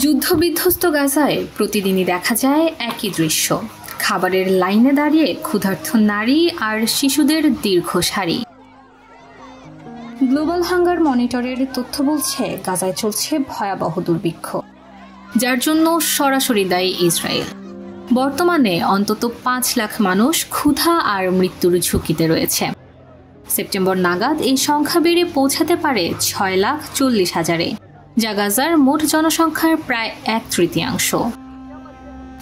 যুদ্ধবিধ্বস্ত গাজায় প্রতিদিনই দেখা যায় একই দৃশ্য। খাবারের লাইনে দাঁড়িয়ে ক্ষুধার্ত নারী আর শিশুদের দীর্ঘ সারি। গ্লোবাল হাঙ্গার মনিটরের তথ্য বলছে গাজায় চলছে ভয়াবহ দুর্ভিক্ষ, যার জন্য সরাসরি দায়ী ইসরায়েল। বর্তমানে অন্তত 5 লাখ মানুষ ক্ষুধা আর মৃত্যুর ঝুঁকিতে রয়েছে। সেপ্টেম্বর নাগাদ এই সংখ্যা বেড়ে পৌঁছাতে পারে 6,40,000-এ, যা গাজার মোট জনসংখ্যার প্রায় 1/3।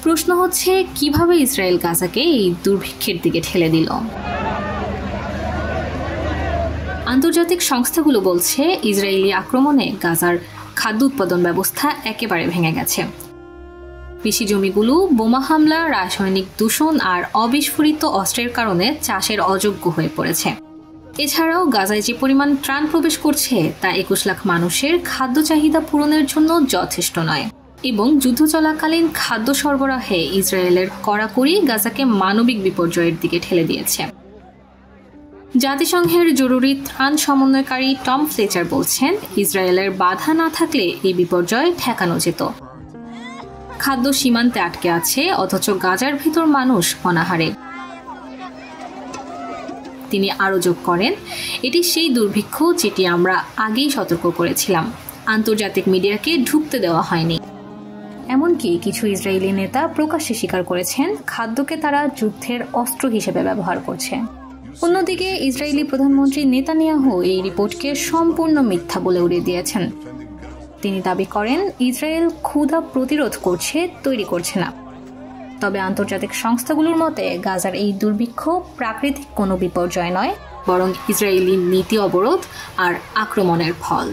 প্রশ্ন হচ্ছে, কিভাবে ইসরায়েল গাজাকে এই দুর্ভিক্ষের দিকে ঠেলে দিল? আন্তর্জাতিক সংস্থাগুলো বলছে ইসরায়েলি আক্রমণে গাজার খাদ্য উৎপাদন ব্যবস্থা একেবারে ভেঙে গেছে। কৃষি জমিগুলো বোমা হামলা, রাসায়নিক দূষণ আর অবিস্ফোরিত অস্ত্রের কারণে চাষের অযোগ্য হয়ে পড়েছে। এছাড়াও গাজায় যে পরিমাণ ত্রাণ প্রবেশ করছে তা 21 লাখ মানুষের খাদ্য চাহিদা পূরণের জন্য যথেষ্ট নয়, এবং যুদ্ধ চলাকালীন খাদ্য সরবরাহে ইসরায়েলের কড়াকড়ি গাজাকে মানবিক বিপর্যয়ের দিকে ঠেলে দিয়েছে। জাতিসংঘের জরুরি ত্রাণ সমন্বয়কারী টম ফ্লেচার বলছেন, ইসরায়েলের বাধা না থাকলে এই বিপর্যয় ঠেকানো যেত। খাদ্য সীমান্তে আটকে আছে, অথচ গাজার ভিতর মানুষ অনাহারে। তিনি আরও যোগ করেন, এটি সেই দুর্ভিক্ষ যেটি আমরা আগেই সতর্ক করেছিলাম। আন্তর্জাতিক মিডিয়াকে ঢুকতে দেওয়া হয়নি। এমনকি কিছু ইসরায়েলি নেতা প্রকাশ্যে স্বীকার করেছেন খাদ্যকে তারা যুদ্ধের অস্ত্র হিসেবে ব্যবহার করছে। অন্যদিকে ইসরায়েলি প্রধানমন্ত্রী নেতানিয়াহু এই রিপোর্টকে সম্পূর্ণ মিথ্যা বলে উড়িয়ে দিয়েছেন। তিনি দাবি করেন, ইসরায়েল ক্ষুধা প্রতিরোধ করছে, তৈরি করছে না। তবে আন্তর্জাতিক সংস্থাগুলোর মতে গাজার এই দুর্ভিক্ষ প্রাকৃতিক কোনো বিপর্যয় নয়, বরং ইসরায়েলি নীতি অবরোধ আর আক্রমণের ফল।